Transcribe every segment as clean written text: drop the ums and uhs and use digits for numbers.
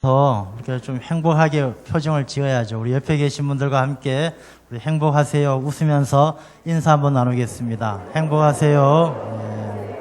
더 이렇게 좀 행복하게 표정을 지어야죠. 우리 옆에 계신 분들과 함께 우리 행복하세요 웃으면서 인사 한번 나누겠습니다. 행복하세요. 네.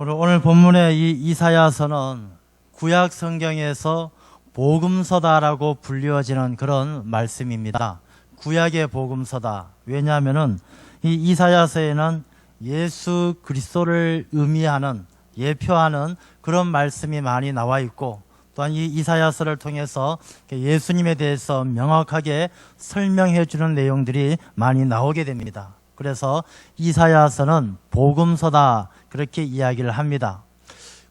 우리 오늘 본문의 이 이사야서는 구약 성경에서 복음서다라고 불리워지는 그런 말씀입니다. 구약의 복음서다. 왜냐하면은 이 이사야서에는 예수 그리스도를 의미하는 예표하는 그런 말씀이 많이 나와 있고, 또한 이 이사야서를 통해서 예수님에 대해서 명확하게 설명해 주는 내용들이 많이 나오게 됩니다. 그래서 이사야서는 복음서다 그렇게 이야기를 합니다.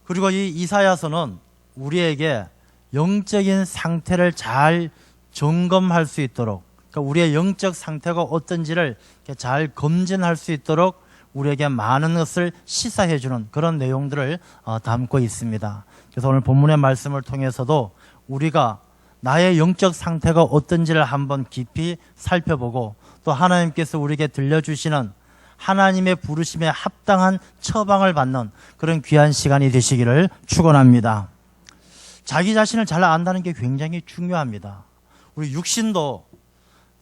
그리고 이 이사야서는 우리에게 영적인 상태를 잘 점검할 수 있도록, 그러니까 우리의 영적 상태가 어떤지를 잘 검진할 수 있도록 우리에게 많은 것을 시사해 주는 그런 내용들을 담고 있습니다. 그래서 오늘 본문의 말씀을 통해서도 우리가 나의 영적 상태가 어떤지를 한번 깊이 살펴보고, 또 하나님께서 우리에게 들려주시는 하나님의 부르심에 합당한 처방을 받는 그런 귀한 시간이 되시기를 축원합니다. 자기 자신을 잘 안다는 게 굉장히 중요합니다. 우리 육신도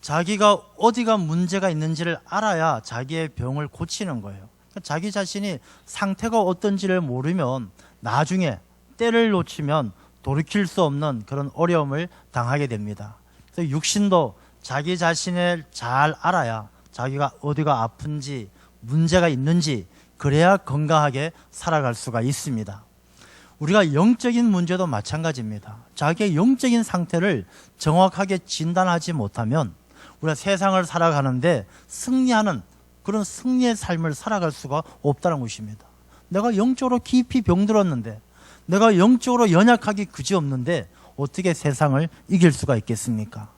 자기가 어디가 문제가 있는지를 알아야 자기의 병을 고치는 거예요. 자기 자신이 상태가 어떤지를 모르면 나중에 때를 놓치면 돌이킬 수 없는 그런 어려움을 당하게 됩니다. 그래서 육신도 자기 자신을 잘 알아야 자기가 어디가 아픈지 문제가 있는지, 그래야 건강하게 살아갈 수가 있습니다. 우리가 영적인 문제도 마찬가지입니다. 자기의 영적인 상태를 정확하게 진단하지 못하면 우리가 세상을 살아가는데 승리하는 그런 승리의 삶을 살아갈 수가 없다는 것입니다. 내가 영적으로 깊이 병들었는데, 내가 영적으로 연약하기 그지없는데 어떻게 세상을 이길 수가 있겠습니까?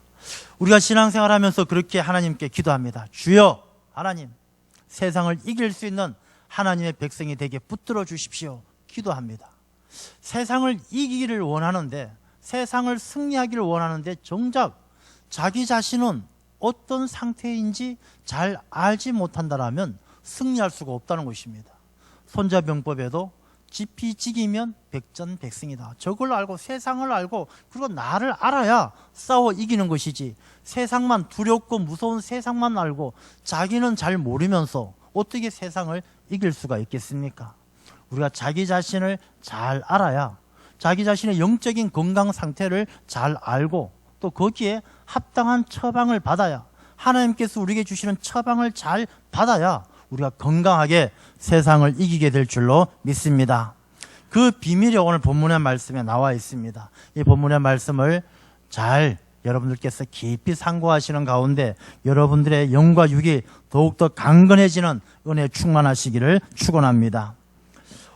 우리가 신앙생활 하면서 그렇게 하나님께 기도합니다. 주여 하나님, 세상을 이길 수 있는 하나님의 백성이 되게 붙들어 주십시오. 기도합니다. 세상을 이기기를 원하는데, 세상을 승리하기를 원하는데 정작 자기 자신은 어떤 상태인지 잘 알지 못한다면 승리할 수가 없다는 것입니다. 손자병법에도 지피지기면 백전백승이다. 저걸 알고 세상을 알고 그리고 나를 알아야 싸워 이기는 것이지, 세상만 두렵고 무서운 세상만 알고 자기는 잘 모르면서 어떻게 세상을 이길 수가 있겠습니까? 우리가 자기 자신을 잘 알아야 자기 자신의 영적인 건강 상태를 잘 알고, 또 거기에 합당한 처방을 받아야, 하나님께서 우리에게 주시는 처방을 잘 받아야 우리가 건강하게 세상을 이기게 될 줄로 믿습니다. 그 비밀이 오늘 본문의 말씀에 나와 있습니다. 이 본문의 말씀을 잘 여러분들께서 깊이 상고하시는 가운데 여러분들의 영과 육이 더욱더 강건해지는 은혜에 충만하시기를 축원합니다.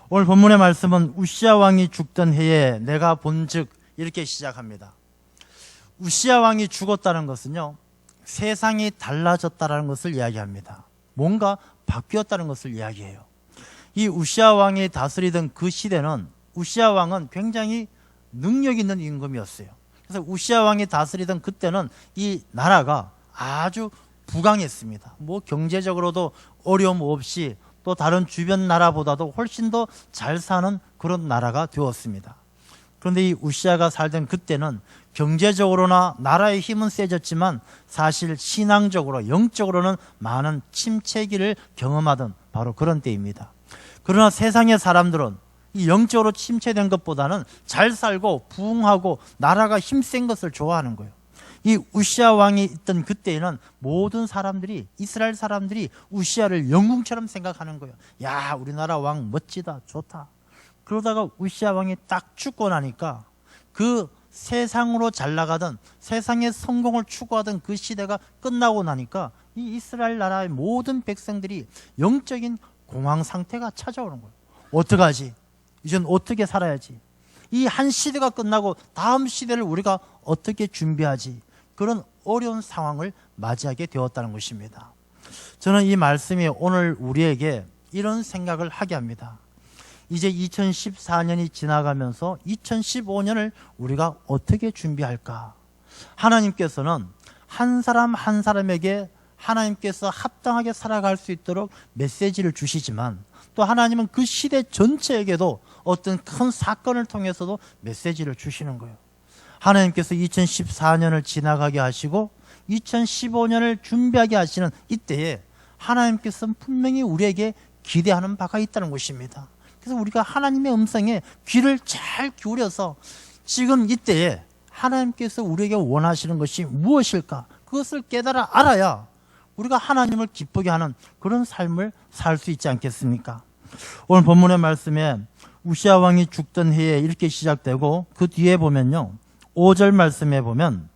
오늘 본문의 말씀은 우시야 왕이 죽던 해에 내가 본즉 이렇게 시작합니다. 우시야 왕이 죽었다는 것은요, 세상이 달라졌다는 것을 이야기합니다. 뭔가 바뀌었다는 것을 이야기해요. 이 우시야 왕이 다스리던 그 시대는, 우시야 왕은 굉장히 능력 있는 임금이었어요. 그래서 우시야 왕이 다스리던 그때는 이 나라가 아주 부강했습니다. 뭐 경제적으로도 어려움 없이 또 다른 주변 나라보다도 훨씬 더 잘 사는 그런 나라가 되었습니다. 그런데 이 우시야가 살던 그때는 경제적으로나 나라의 힘은 세졌지만 사실 신앙적으로, 영적으로는 많은 침체기를 경험하던 바로 그런 때입니다. 그러나 세상의 사람들은 이 영적으로 침체된 것보다는 잘 살고 부흥하고 나라가 힘센 것을 좋아하는 거예요. 이 우시야 왕이 있던 그때에는 모든 사람들이, 이스라엘 사람들이 우시야를 영웅처럼 생각하는 거예요. 야, 우리나라 왕 멋지다, 좋다. 그러다가 우시야 왕이 딱 죽고 나니까 그 세상으로 잘 나가던, 세상의 성공을 추구하던 그 시대가 끝나고 나니까 이 이스라엘 나라의 모든 백성들이 영적인 공황 상태가 찾아오는 거예요. 어떡하지? 이젠 어떻게 살아야지? 이 한 시대가 끝나고 다음 시대를 우리가 어떻게 준비하지? 그런 어려운 상황을 맞이하게 되었다는 것입니다. 저는 이 말씀이 오늘 우리에게 이런 생각을 하게 합니다. 이제 2014년이 지나가면서 2015년을 우리가 어떻게 준비할까? 하나님께서는 한 사람 한 사람에게 하나님께서 합당하게 살아갈 수 있도록 메시지를 주시지만, 또 하나님은 그 시대 전체에게도 어떤 큰 사건을 통해서도 메시지를 주시는 거예요. 하나님께서 2014년을 지나가게 하시고 2015년을 준비하게 하시는 이때에 하나님께서는 분명히 우리에게 기대하는 바가 있다는 것입니다. 그래서 우리가 하나님의 음성에 귀를 잘 기울여서 지금 이때에 하나님께서 우리에게 원하시는 것이 무엇일까? 그것을 깨달아 알아야 우리가 하나님을 기쁘게 하는 그런 삶을 살 수 있지 않겠습니까? 오늘 본문의 말씀에 우시아 왕이 죽던 해에 이렇게 시작되고 그 뒤에 보면요, 5절 말씀에 보면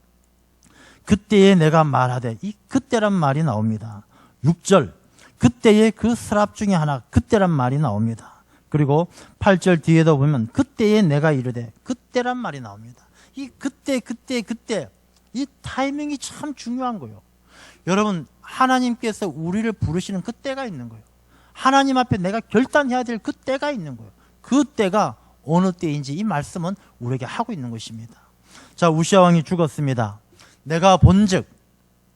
그때에 내가 말하되, 이 그때란 말이 나옵니다. 6절 그때에 그 서랍 중에 하나, 그때란 말이 나옵니다. 그리고 8절 뒤에도 보면 그때에 내가 이르되, 그때란 말이 나옵니다. 이 그때 이 타이밍이 참 중요한 거예요. 여러분, 하나님께서 우리를 부르시는 그때가 있는 거예요. 하나님 앞에 내가 결단해야 될 그때가 있는 거예요. 그 때가 어느 때인지 이 말씀은 우리에게 하고 있는 것입니다. 자, 우시아 왕이 죽었습니다. 내가 본즉,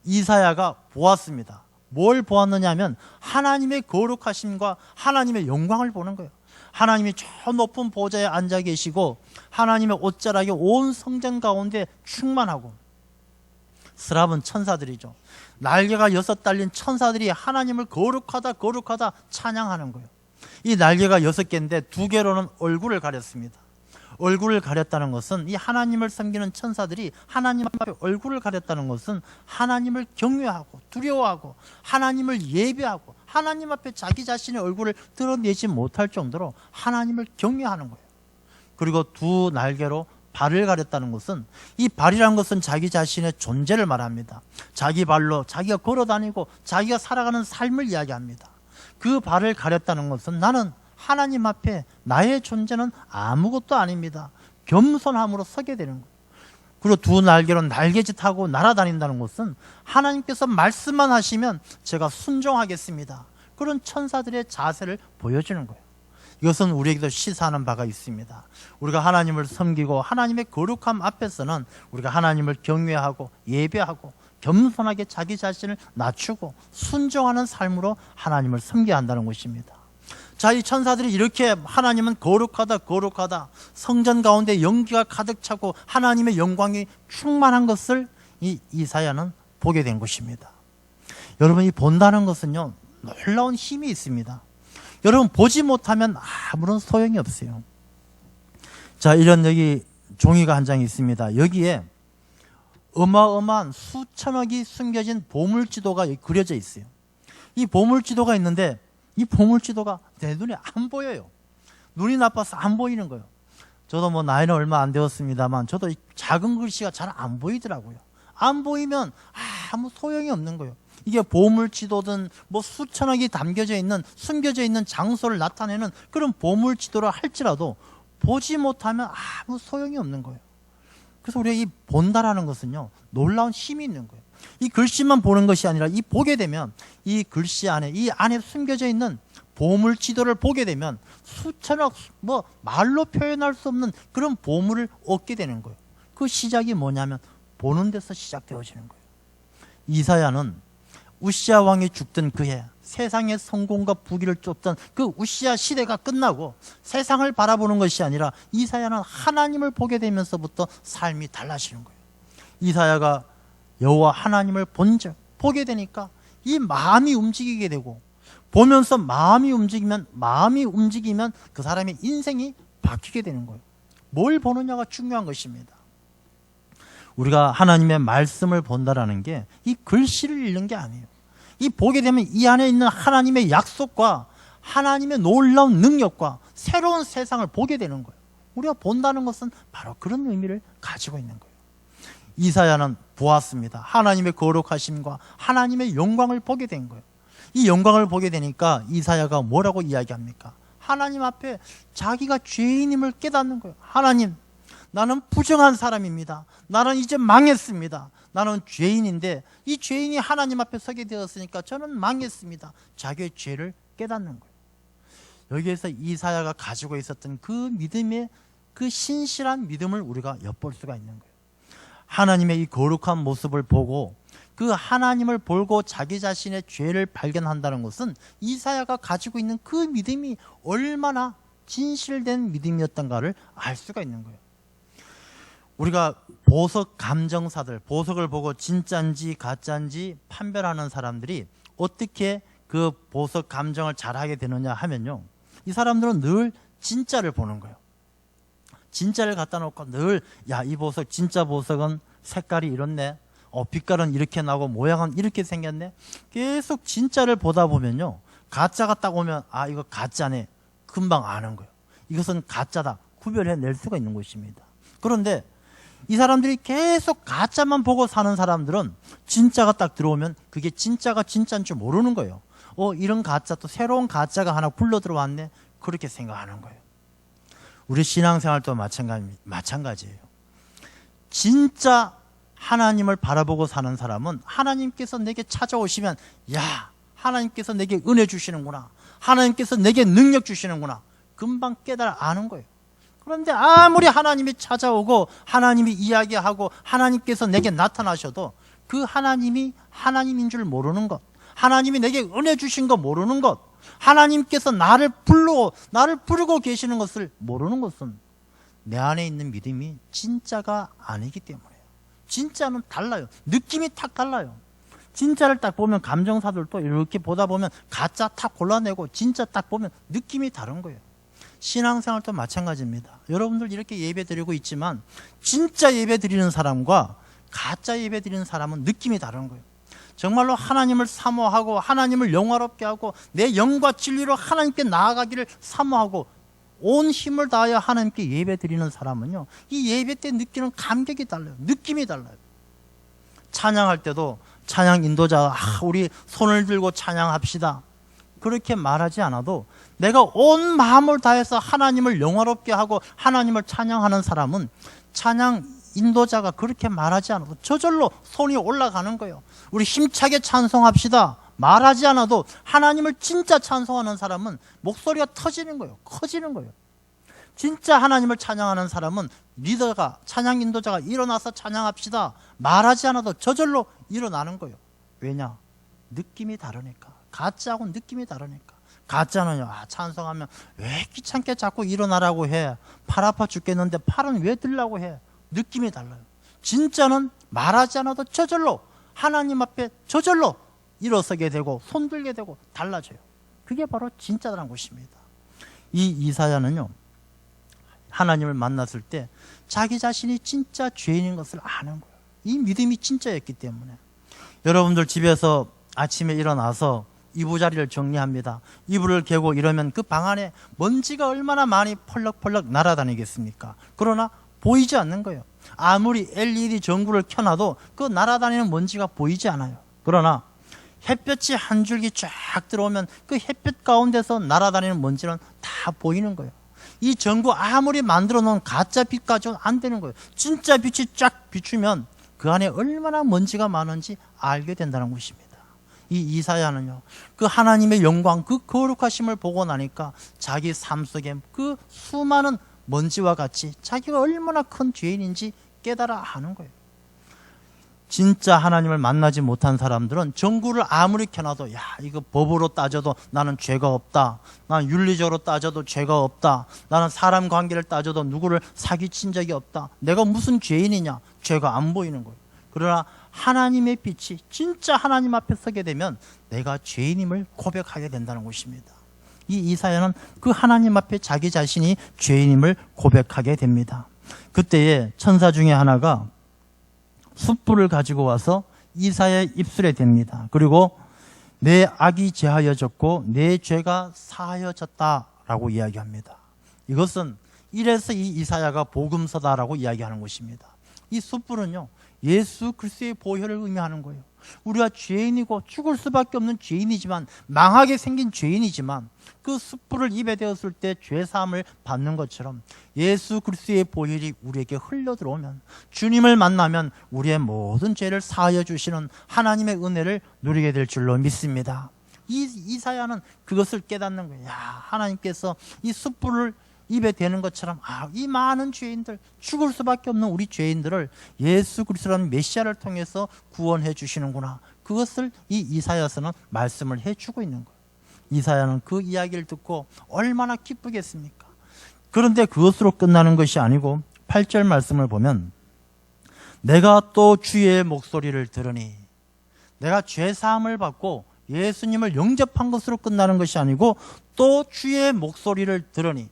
이사야가 보았습니다. 뭘 보았느냐 하면 하나님의 거룩하심과 하나님의 영광을 보는 거예요. 하나님이 저 높은 보좌에 앉아 계시고 하나님의 옷자락이 온 성전 가운데 충만하고, 스랍은 천사들이죠. 날개가 6 달린 천사들이 하나님을 거룩하다 거룩하다 찬양하는 거예요. 이 날개가 6개인데 2개로는 얼굴을 가렸습니다. 얼굴을 가렸다는 것은, 이 하나님을 섬기는 천사들이 하나님 앞에 얼굴을 가렸다는 것은 하나님을 경외하고 두려워하고 하나님을 예배하고 하나님 앞에 자기 자신의 얼굴을 드러내지 못할 정도로 하나님을 경외하는 거예요. 그리고 2 날개로 발을 가렸다는 것은, 이 발이라는 것은 자기 자신의 존재를 말합니다. 자기 발로 자기가 걸어다니고 자기가 살아가는 삶을 이야기합니다. 그 발을 가렸다는 것은 나는 하나님 앞에 나의 존재는 아무것도 아닙니다. 겸손함으로 서게 되는 거예요. 그리고 2 날개로 날개짓하고 날아다닌다는 것은 하나님께서 말씀만 하시면 제가 순종하겠습니다. 그런 천사들의 자세를 보여주는 거예요. 이것은 우리에게도 시사하는 바가 있습니다. 우리가 하나님을 섬기고 하나님의 거룩함 앞에서는 우리가 하나님을 경외하고 예배하고 겸손하게 자기 자신을 낮추고 순종하는 삶으로 하나님을 섬겨야 한다는 것입니다. 자, 이 천사들이 이렇게 하나님은 거룩하다 거룩하다, 성전 가운데 연기가 가득 차고 하나님의 영광이 충만한 것을 이 이사야는 보게 된 것입니다. 여러분, 이 본다는 것은요, 놀라운 힘이 있습니다. 여러분, 보지 못하면 아무런 소용이 없어요. 자, 이런 여기 종이가 한 장이 있습니다. 여기에 어마어마한 수천억이 숨겨진 보물지도가 그려져 있어요. 이 보물지도가 있는데 이 보물지도가 내 눈에 안 보여요. 눈이 나빠서 안 보이는 거예요. 저도 뭐 나이는 얼마 안 되었습니다만 저도 이 작은 글씨가 잘 안 보이더라고요. 안 보이면 아무 소용이 없는 거예요. 이게 보물지도든 뭐 수천억이 담겨져 있는, 숨겨져 있는 장소를 나타내는 그런 보물지도라 할지라도 보지 못하면 아무 소용이 없는 거예요. 그래서 우리가 이 본다라는 것은요, 놀라운 힘이 있는 거예요. 이 글씨만 보는 것이 아니라 이 보게 되면 이 글씨 안에, 이 안에 숨겨져 있는 보물지도를 보게 되면 수천억, 뭐 말로 표현할 수 없는 그런 보물을 얻게 되는 거예요. 그 시작이 뭐냐면 보는 데서 시작되어지는 거예요. 이사야는 우시아 왕이 죽던 그해, 세상의 성공과 부귀를 쫓던 그 우시아 시대가 끝나고 세상을 바라보는 것이 아니라 이사야는 하나님을 보게 되면서부터 삶이 달라지는 거예요. 이사야가 여호와 하나님을 보게 되니까 이 마음이 움직이게 되고, 보면서 마음이 움직이면 그 사람의 인생이 바뀌게 되는 거예요. 뭘 보느냐가 중요한 것입니다. 우리가 하나님의 말씀을 본다라는 게 이 글씨를 읽는 게 아니에요. 이 보게 되면 이 안에 있는 하나님의 약속과 하나님의 놀라운 능력과 새로운 세상을 보게 되는 거예요. 우리가 본다는 것은 바로 그런 의미를 가지고 있는 거예요. 이사야는 보았습니다. 하나님의 거룩하심과 하나님의 영광을 보게 된 거예요. 이 영광을 보게 되니까 이사야가 뭐라고 이야기합니까? 하나님 앞에 자기가 죄인임을 깨닫는 거예요. 하나님, 나는 부정한 사람입니다. 나는 이제 망했습니다. 나는 죄인인데 이 죄인이 하나님 앞에 서게 되었으니까 저는 망했습니다. 자기의 죄를 깨닫는 거예요. 여기에서 이사야가 가지고 있었던 그 믿음의, 그 신실한 믿음을 우리가 엿볼 수가 있는 거예요. 하나님의 이 거룩한 모습을 보고 그 하나님을 보고 자기 자신의 죄를 발견한다는 것은 이사야가 가지고 있는 그 믿음이 얼마나 진실된 믿음이었던가를 알 수가 있는 거예요. 우리가 보석 감정사들, 보석을 보고 진짜인지 가짜인지 판별하는 사람들이 어떻게 그 보석 감정을 잘하게 되느냐 하면요, 이 사람들은 늘 진짜를 보는 거예요. 진짜를 갖다 놓고 늘, 야, 이 보석, 진짜 보석은 색깔이 이렇네, 빛깔은 이렇게 나고 모양은 이렇게 생겼네. 계속 진짜를 보다 보면요, 가짜가 딱 오면 아, 이거 가짜네, 금방 아는 거예요. 이것은 가짜다, 구별해낼 수가 있는 것입니다. 그런데 이 사람들이 계속 가짜만 보고 사는 사람들은 진짜가 딱 들어오면 그게 진짜가 진짜인 줄 모르는 거예요. 이런 가짜, 또 새로운 가짜가 하나 굴러 들어왔네, 그렇게 생각하는 거예요. 우리 신앙생활도 마찬가지예요. 진짜 하나님을 바라보고 사는 사람은 하나님께서 내게 찾아오시면, 야, 하나님께서 내게 은혜 주시는구나, 하나님께서 내게 능력 주시는구나, 금방 깨달아 아는 거예요. 그런데 아무리 하나님이 찾아오고 하나님이 이야기하고 하나님께서 내게 나타나셔도 그 하나님이 하나님인 줄 모르는 것, 하나님이 내게 은혜 주신 거 모르는 것, 하나님께서 나를 부르고 계시는 것을 모르는 것은 내 안에 있는 믿음이 진짜가 아니기 때문이에요. 진짜는 달라요. 느낌이 탁 달라요. 진짜를 딱 보면 감정사들도 이렇게 보다 보면 가짜 탁 골라내고 진짜 딱 보면 느낌이 다른 거예요. 신앙생활도 마찬가지입니다. 여러분들 이렇게 예배 드리고 있지만 진짜 예배 드리는 사람과 가짜 예배 드리는 사람은 느낌이 다른 거예요. 정말로 하나님을 사모하고 하나님을 영화롭게 하고 내 영과 진리로 하나님께 나아가기를 사모하고 온 힘을 다하여 하나님께 예배 드리는 사람은요, 이 예배 때 느끼는 감격이 달라요. 느낌이 달라요. 찬양할 때도 찬양 인도자가 우리 손을 들고 찬양합시다, 그렇게 말하지 않아도 내가 온 마음을 다해서 하나님을 영화롭게 하고 하나님을 찬양하는 사람은 찬양 인도자가 그렇게 말하지 않아도 저절로 손이 올라가는 거예요. 우리 힘차게 찬송합시다 말하지 않아도 하나님을 진짜 찬송하는 사람은 목소리가 터지는 거예요. 커지는 거예요. 진짜 하나님을 찬양하는 사람은 리더가, 찬양 인도자가 일어나서 찬양합시다 말하지 않아도 저절로 일어나는 거예요. 왜냐? 느낌이 다르니까. 가짜하고는 느낌이 다르니까. 가짜는요, 찬송하면 왜 귀찮게 자꾸 일어나라고 해, 팔 아파 죽겠는데 팔은 왜 들라고 해, 느낌이 달라요. 진짜는 말하지 않아도 저절로 하나님 앞에 저절로 일어서게 되고 손 들게 되고 달라져요. 그게 바로 진짜라는 것입니다. 이 이사야는요, 하나님을 만났을 때 자기 자신이 진짜 죄인인 것을 아는 거예요. 이 믿음이 진짜였기 때문에. 여러분들 집에서 아침에 일어나서 이부자리를 정리합니다. 이불을 개고 이러면 그 방 안에 먼지가 얼마나 많이 펄럭펄럭 날아다니겠습니까? 그러나 보이지 않는 거예요. 아무리 LED 전구를 켜놔도 그 날아다니는 먼지가 보이지 않아요. 그러나 햇볕이 한 줄기 쫙 들어오면 그 햇볕 가운데서 날아다니는 먼지는 다 보이는 거예요. 이 전구 아무리 만들어 놓은 가짜 빛 가지고는 안 되는 거예요. 진짜 빛이 쫙 비추면 그 안에 얼마나 먼지가 많은지 알게 된다는 것입니다. 이 이사야는요, 그 하나님의 영광, 그 거룩하심을 보고 나니까 자기 삶 속에 그 수많은 먼지와 같이 자기가 얼마나 큰 죄인인지 깨달아 하는 거예요. 진짜 하나님을 만나지 못한 사람들은 전구를 아무리 켜놔도, 야, 이거 법으로 따져도 나는 죄가 없다, 나는 윤리적으로 따져도 죄가 없다, 나는 사람 관계를 따져도 누구를 사기친 적이 없다, 내가 무슨 죄인이냐, 죄가 안 보이는 거예요. 그러나 하나님의 빛이 진짜 하나님 앞에 서게 되면 내가 죄인임을 고백하게 된다는 것입니다. 이 이사야는 그 하나님 앞에 자기 자신이 죄인임을 고백하게 됩니다. 그때에 천사 중에 하나가 숯불을 가지고 와서 이사야의 입술에 댑니다. 그리고 내 악이 제하여졌고 내 죄가 사하여졌다라고 이야기합니다. 이것은 이래서 이 이사야가 복음서다라고 이야기하는 것입니다. 이 숯불은요, 예수 그리스도의 보혈을 의미하는 거예요. 우리가 죄인이고 죽을 수밖에 없는 죄인이지만, 망하게 생긴 죄인이지만 그 숯불을 입에 대었을 때 죄사함을 받는 것처럼 예수 그리스도의 보혈이 우리에게 흘러 들어오면, 주님을 만나면 우리의 모든 죄를 사하여 주시는 하나님의 은혜를 누리게 될 줄로 믿습니다. 이사야는 그것을 깨닫는 거예요. 야, 하나님께서 이 숯불을 입에 대는 것처럼 이 많은 죄인들, 죽을 수밖에 없는 우리 죄인들을 예수 그리스도라는 메시아를 통해서 구원해 주시는구나. 그것을 이 이사야서는 말씀을 해주고 있는 거예요. 이사야는 그 이야기를 듣고 얼마나 기쁘겠습니까? 그런데 그것으로 끝나는 것이 아니고 8절 말씀을 보면 내가 또 주의 목소리를 들으니, 내가 죄사함을 받고 예수님을 영접한 것으로 끝나는 것이 아니고 또 주의 목소리를 들으니,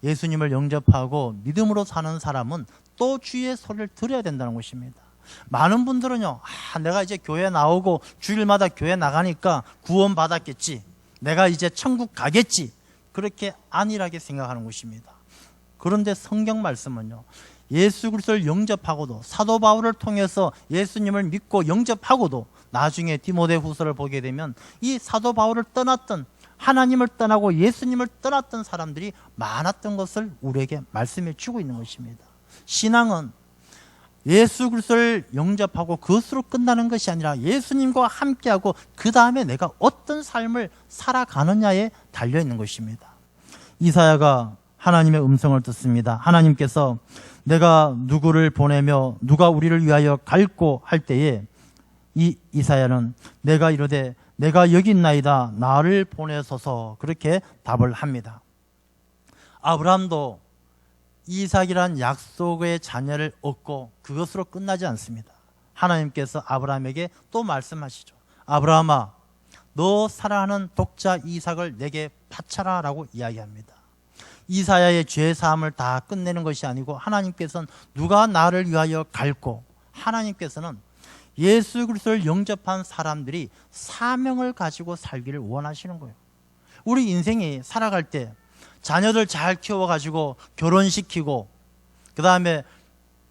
예수님을 영접하고 믿음으로 사는 사람은 또 주의 소리를 들어야 된다는 것입니다. 많은 분들은요, 내가 이제 교회 나오고 주일마다 교회 나가니까 구원 받았겠지, 내가 이제 천국 가겠지, 그렇게 안일하게 생각하는 것입니다. 그런데 성경 말씀은요, 예수 그리스도를 영접하고도, 사도 바울을 통해서 예수님을 믿고 영접하고도 나중에 디모데후서를 보게 되면 이 사도 바울을 떠났던, 하나님을 떠나고 예수님을 떠났던 사람들이 많았던 것을 우리에게 말씀해 주고 있는 것입니다. 신앙은 예수 그리스도를 영접하고 그것으로 끝나는 것이 아니라 예수님과 함께하고 그 다음에 내가 어떤 삶을 살아가느냐에 달려있는 것입니다. 이사야가 하나님의 음성을 듣습니다. 하나님께서 내가 누구를 보내며 누가 우리를 위하여 갈고 할 때에 이 이사야는 내가 이르되 내가 여기 있나이다, 나를 보내소서, 그렇게 답을 합니다. 아브라함도 이삭이란 약속의 자녀를 얻고 그것으로 끝나지 않습니다. 하나님께서 아브라함에게 또 말씀하시죠. 아브라함아, 너 사랑하는 독자 이삭을 내게 바쳐라 라고 이야기합니다. 이사야의 죄사함을 다 끝내는 것이 아니고 하나님께서는 누가 나를 위하여 갈고, 하나님께서는 예수 그리스도를 영접한 사람들이 사명을 가지고 살기를 원하시는 거예요. 우리 인생이 살아갈 때 자녀들 잘 키워가지고 결혼시키고, 그 다음에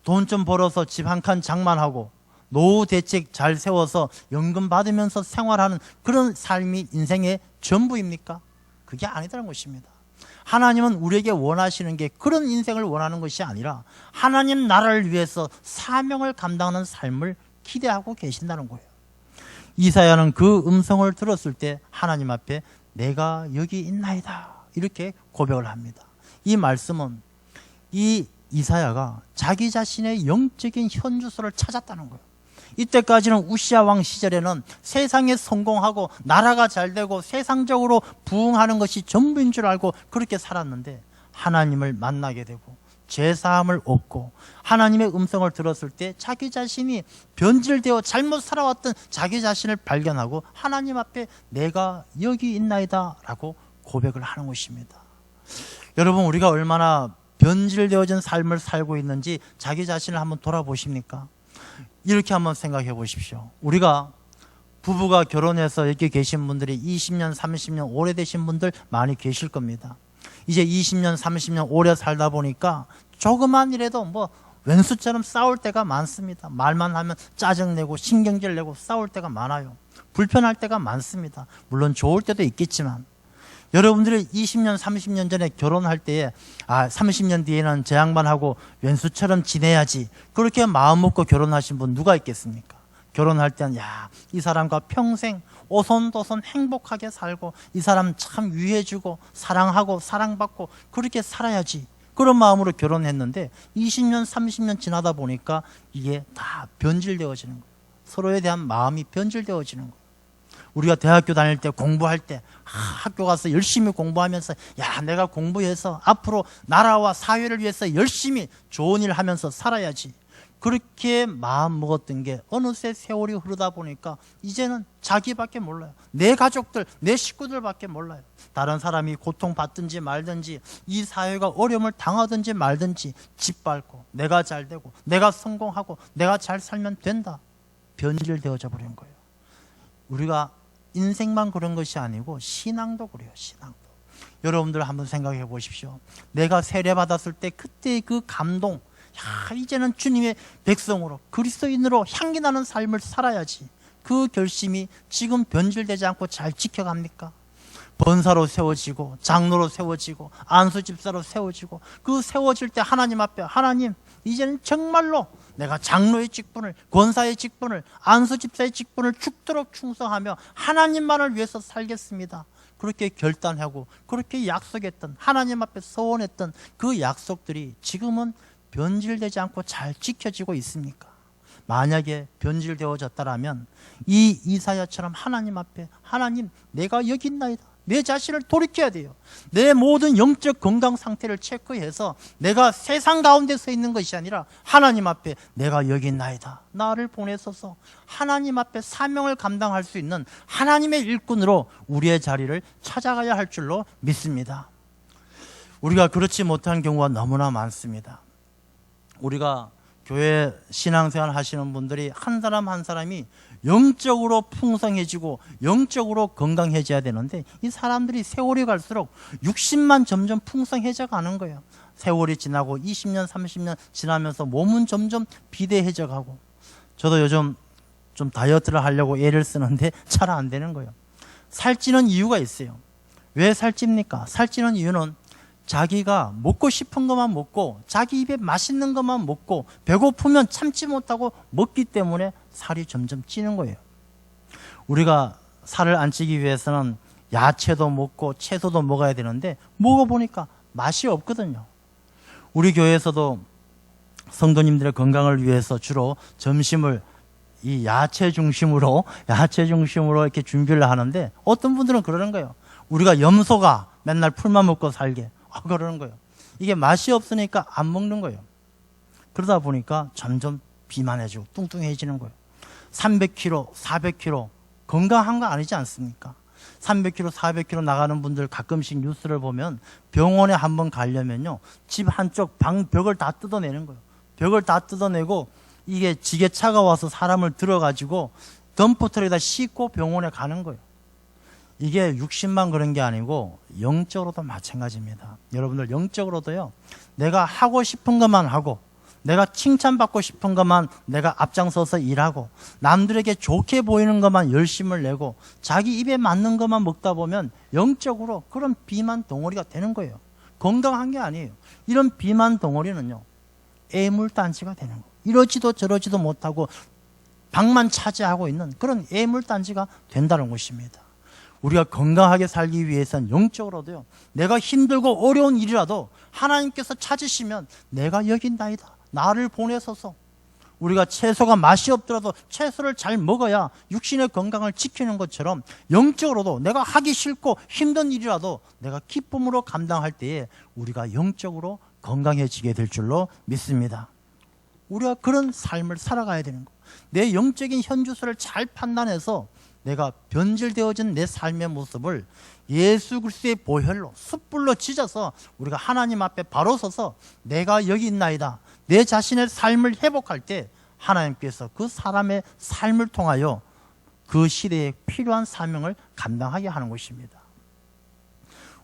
돈 좀 벌어서 집 한 칸 장만하고 노후 대책 잘 세워서 연금 받으면서 생활하는 그런 삶이 인생의 전부입니까? 그게 아니라는 것입니다. 하나님은 우리에게 원하시는 게 그런 인생을 원하는 것이 아니라 하나님 나라를 위해서 사명을 감당하는 삶을 기대하고 계신다는 거예요. 이사야는 그 음성을 들었을 때 하나님 앞에 내가 여기 있나이다, 이렇게 고백을 합니다. 이 말씀은 이 이사야가 자기 자신의 영적인 현주소를 찾았다는 거예요. 이때까지는 우시아 왕 시절에는 세상에 성공하고 나라가 잘 되고 세상적으로 부흥하는 것이 전부인 줄 알고 그렇게 살았는데, 하나님을 만나게 되고 죄사함을 얻고 하나님의 음성을 들었을 때 자기 자신이 변질되어 잘못 살아왔던 자기 자신을 발견하고 하나님 앞에 내가 여기 있나이다 라고 고백을 하는 것입니다. 여러분, 우리가 얼마나 변질되어진 삶을 살고 있는지 자기 자신을 한번 돌아보십니까? 이렇게 한번 생각해 보십시오. 우리가 부부가 결혼해서 이렇게 계신 분들이 20년, 30년 오래되신 분들 많이 계실 겁니다. 이제 20년, 30년 오래 살다 보니까 조그만 일에도 왼수처럼 싸울 때가 많습니다. 말만 하면 짜증내고 신경질 내고 싸울 때가 많아요. 불편할 때가 많습니다. 물론 좋을 때도 있겠지만, 여러분들이 20년, 30년 전에 결혼할 때에 30년 뒤에는 제 양반하고 왼수처럼 지내야지, 그렇게 마음 먹고 결혼하신 분 누가 있겠습니까? 결혼할 때는 이 사람과 평생 오손도손 행복하게 살고 이 사람 참 위해주고 사랑하고 사랑받고 그렇게 살아야지, 그런 마음으로 결혼했는데 20년, 30년 지나다 보니까 이게 다 변질되어지는 거예요. 서로에 대한 마음이 변질되어지는 거예요. 우리가 대학교 다닐 때 공부할 때 학교 가서 열심히 공부하면서 내가 공부해서 앞으로 나라와 사회를 위해서 열심히 좋은 일 하면서 살아야지, 그렇게 마음 먹었던 게 어느새 세월이 흐르다 보니까 이제는 자기밖에 몰라요. 내 가족들, 내 식구들밖에 몰라요. 다른 사람이 고통받든지 말든지 이 사회가 어려움을 당하든지 말든지 짓밟고 내가 잘 되고 내가 성공하고 내가 잘 살면 된다, 변질되어져 버린 거예요. 우리가 인생만 그런 것이 아니고 신앙도 그래요. 신앙도. 여러분들 한번 생각해 보십시오. 내가 세례받았을 때 그때의 그 감동, 이제는 주님의 백성으로 그리스도인으로 향기 나는 삶을 살아야지, 그 결심이 지금 변질되지 않고 잘 지켜갑니까? 번사로 세워지고 장로로 세워지고 안수집사로 세워지고, 그 세워질 때 하나님 앞에 하나님, 이제는 정말로 내가 장로의 직분을, 권사의 직분을, 안수집사의 직분을 죽도록 충성하며 하나님만을 위해서 살겠습니다, 그렇게 결단하고 그렇게 약속했던, 하나님 앞에 서원했던 그 약속들이 지금은 변질되지 않고 잘 지켜지고 있습니까? 만약에 변질되어졌다라면 이 이사야처럼 하나님 앞에, 하나님 내가 여기 있나이다, 내 자신을 돌이켜야 돼요. 내 모든 영적 건강 상태를 체크해서 내가 세상 가운데 서 있는 것이 아니라 하나님 앞에 내가 여기 있나이다, 나를 보내소서, 하나님 앞에 사명을 감당할 수 있는 하나님의 일꾼으로 우리의 자리를 찾아가야 할 줄로 믿습니다. 우리가 그렇지 못한 경우가 너무나 많습니다. 우리가 교회 신앙생활 하시는 분들이 한 사람 한 사람이 영적으로 풍성해지고 영적으로 건강해져야 되는데, 이 사람들이 세월이 갈수록 육신만 점점 풍성해져 가는 거예요. 세월이 지나고 20년 30년 지나면서 몸은 점점 비대해져 가고, 저도 요즘 좀 다이어트를 하려고 애를 쓰는데 잘 안 되는 거예요. 살찌는 이유가 있어요. 왜 살찝니까? 살찌는 이유는 자기가 먹고 싶은 것만 먹고 자기 입에 맛있는 것만 먹고 배고프면 참지 못하고 먹기 때문에 살이 점점 찌는 거예요. 우리가 살을 안 찌기 위해서는 야채도 먹고 채소도 먹어야 되는데 먹어보니까 맛이 없거든요. 우리 교회에서도 성도님들의 건강을 위해서 주로 점심을 이 야채 중심으로 이렇게 준비를 하는데, 어떤 분들은 그러는 거예요. 우리가 염소가 맨날 풀만 먹고 살게, 그러는 거예요. 이게 맛이 없으니까 안 먹는 거예요. 그러다 보니까 점점 비만해지고 뚱뚱해지는 거예요. 300kg, 400kg 건강한 거 아니지 않습니까? 300kg, 400kg 나가는 분들 가끔씩 뉴스를 보면 병원에 한번 가려면요, 집 한쪽 벽을 다 뜯어내는 거예요. 벽을 다 뜯어내고 이게 지게차가 와서 사람을 들어가지고 덤프트럭에다 싣고 병원에 가는 거예요. 이게 육신만 그런 게 아니고 영적으로도 마찬가지입니다. 여러분들 영적으로도요, 내가 하고 싶은 것만 하고 내가 칭찬받고 싶은 것만 내가 앞장서서 일하고 남들에게 좋게 보이는 것만 열심을 내고 자기 입에 맞는 것만 먹다 보면 영적으로 그런 비만 덩어리가 되는 거예요. 건강한 게 아니에요. 이런 비만 덩어리는요, 애물단지가 되는 거예요. 이러지도 저러지도 못하고 방만 차지하고 있는 그런 애물단지가 된다는 것입니다. 우리가 건강하게 살기 위해서는 영적으로도요, 내가 힘들고 어려운 일이라도 하나님께서 찾으시면 내가 여기 있나이다, 나를 보내소서. 우리가 채소가 맛이 없더라도 채소를 잘 먹어야 육신의 건강을 지키는 것처럼 영적으로도 내가 하기 싫고 힘든 일이라도 내가 기쁨으로 감당할 때에 우리가 영적으로 건강해지게 될 줄로 믿습니다. 우리가 그런 삶을 살아가야 되는 거. 내 영적인 현주소를 잘 판단해서 내가 변질되어진 내 삶의 모습을 예수 그리스도의 보혈로 숯불로 지져서 우리가 하나님 앞에 바로 서서 내가 여기 있나이다, 내 자신의 삶을 회복할 때 하나님께서 그 사람의 삶을 통하여 그 시대에 필요한 사명을 감당하게 하는 것입니다.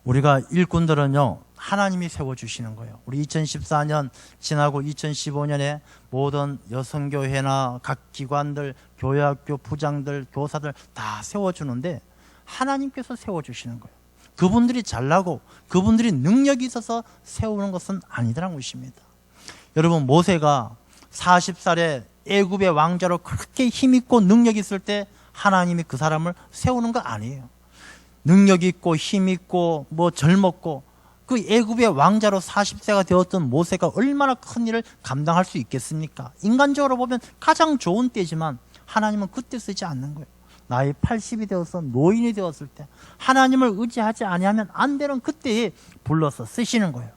우리가 일꾼들은요, 하나님이 세워주시는 거예요. 우리 2014년 지나고 2015년에 모든 여성교회나 각 기관들, 교회학교 부장들, 교사들 다 세워주는데 하나님께서 세워주시는 거예요. 그분들이 잘나고 그분들이 능력이 있어서 세우는 것은 아니라는 것입니다. 여러분, 모세가 40살에 애굽의 왕자로 그렇게 힘있고 능력이 있을 때 하나님이 그 사람을 세우는 거 아니에요. 능력 있고 힘 있고 젊었고 그 애굽의 왕자로 40세가 되었던 모세가 얼마나 큰 일을 감당할 수 있겠습니까? 인간적으로 보면 가장 좋은 때지만 하나님은 그때 쓰지 않는 거예요. 나이 80이 되어서 노인이 되었을 때 하나님을 의지하지 아니하면 안 되는 그때에 불러서 쓰시는 거예요.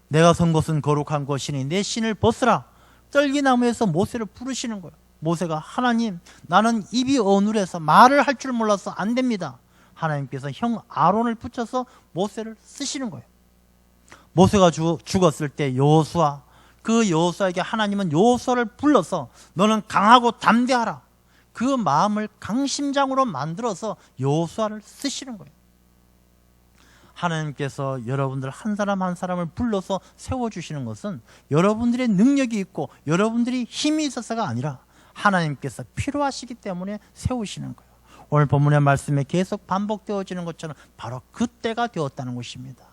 내가 선 곳은 거룩한 곳이니 내 신을 벗으라. 떨기나무에서 모세를 부르시는 거예요. 모세가 하나님, 나는 입이 어눌해서 말을 할 줄 몰라서 안 됩니다. 하나님께서 형 아론을 붙여서 모세를 쓰시는 거예요. 모세가 죽었을 때 여호수아, 그 여호수아에게 하나님은 여호수아를 불러서 너는 강하고 담대하라, 그 마음을 강심장으로 만들어서 여호수아를 쓰시는 거예요. 하나님께서 여러분들 한 사람 한 사람을 불러서 세워주시는 것은 여러분들의 능력이 있고 여러분들이 힘이 있어서가 아니라 하나님께서 필요하시기 때문에 세우시는 거예요. 오늘 본문의 말씀에 계속 반복되어지는 것처럼 바로 그때가 되었다는 것입니다.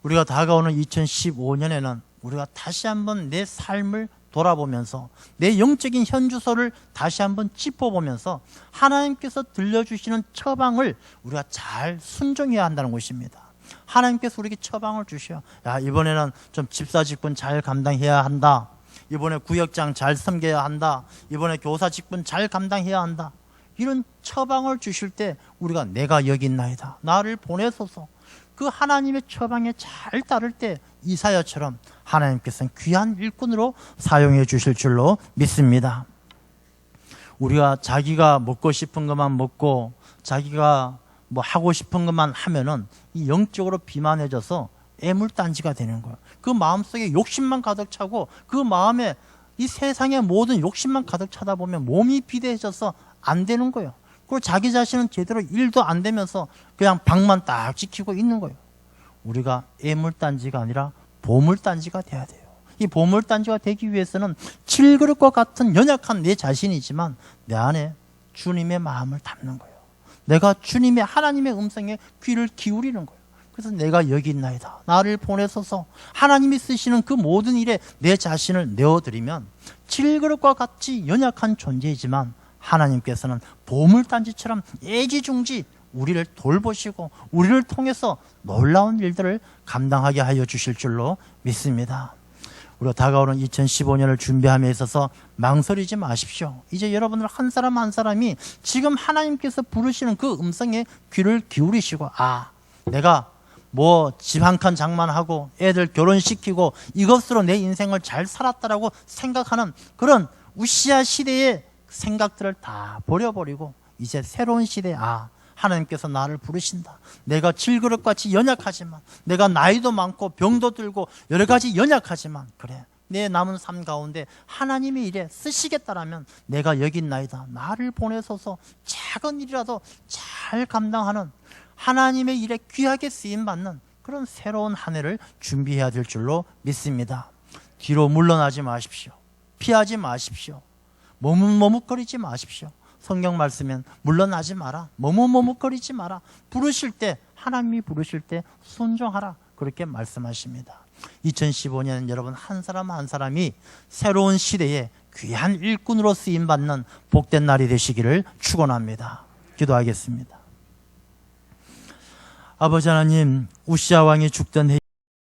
우리가 다가오는 2015년에는 우리가 다시 한번 내 삶을 돌아보면서 내 영적인 현주소를 다시 한번 짚어보면서 하나님께서 들려주시는 처방을 우리가 잘 순종해야 한다는 것입니다. 하나님께서 우리에게 처방을 주셔. 야, 이번에는 좀 집사 직분 잘 감당해야 한다. 이번에 구역장 잘 섬겨야 한다. 이번에 교사 직분 잘 감당해야 한다. 이런 처방을 주실 때 우리가 내가 여기 있나이다, 나를 보내소서, 그 하나님의 처방에 잘 따를 때 이사야처럼 하나님께서는 귀한 일꾼으로 사용해 주실 줄로 믿습니다. 우리가 자기가 먹고 싶은 것만 먹고 자기가 뭐 하고 싶은 것만 하면은 이 영적으로 비만해져서 애물단지가 되는 거예요. 그 마음속에 욕심만 가득 차고 그 마음에 이 세상의 모든 욕심만 가득 차다 보면 몸이 비대해져서 안 되는 거예요. 그리고 자기 자신은 제대로 일도 안 되면서 그냥 방만 딱 지키고 있는 거예요. 우리가 애물단지가 아니라 보물단지가 돼야 돼요. 이 보물단지가 되기 위해서는 칠그릇과 같은 연약한 내 자신이지만 내 안에 주님의 마음을 담는 거예요. 내가 주님의 하나님의 음성에 귀를 기울이는 거예요. 그래서 내가 여기 있나이다, 나를 보내소서, 하나님이 쓰시는 그 모든 일에 내 자신을 내어드리면 칠그릇과 같이 연약한 존재이지만 하나님께서는 보물단지처럼 애지중지 우리를 돌보시고 우리를 통해서 놀라운 일들을 감당하게 하여 주실 줄로 믿습니다. 우리가 다가오는 2015년을 준비함에 있어서 망설이지 마십시오. 이제 여러분들 한 사람 한 사람이 지금 하나님께서 부르시는 그 음성에 귀를 기울이시고, 아, 내가 뭐 집 한 칸 장만하고 애들 결혼시키고 이것으로 내 인생을 잘 살았다라고 생각하는 그런 우시아 시대의 생각들을 다 버려버리고 이제 새로운 시대에, 아, 하나님께서 나를 부르신다. 내가 질그릇같이 연약하지만, 내가 나이도 많고 병도 들고 여러 가지 연약하지만, 그래, 내 남은 삶 가운데 하나님의 일에 쓰시겠다라면 내가 여기 있나이다, 나를 보내소서, 작은 일이라도 잘 감당하는, 하나님의 일에 귀하게 쓰임받는 그런 새로운 한 해를 준비해야 될 줄로 믿습니다. 뒤로 물러나지 마십시오. 피하지 마십시오. 머뭇머뭇거리지 마십시오. 성경 말씀엔 물러나지 마라, 머뭇머뭇거리지 마라, 부르실 때, 하나님이 부르실 때 순종하라, 그렇게 말씀하십니다. 2015년 여러분 한 사람 한 사람이 새로운 시대에 귀한 일꾼으로 쓰임받는 복된 날이 되시기를 축원합니다. 기도하겠습니다. 아버지 하나님, 우시아 왕이 죽던 해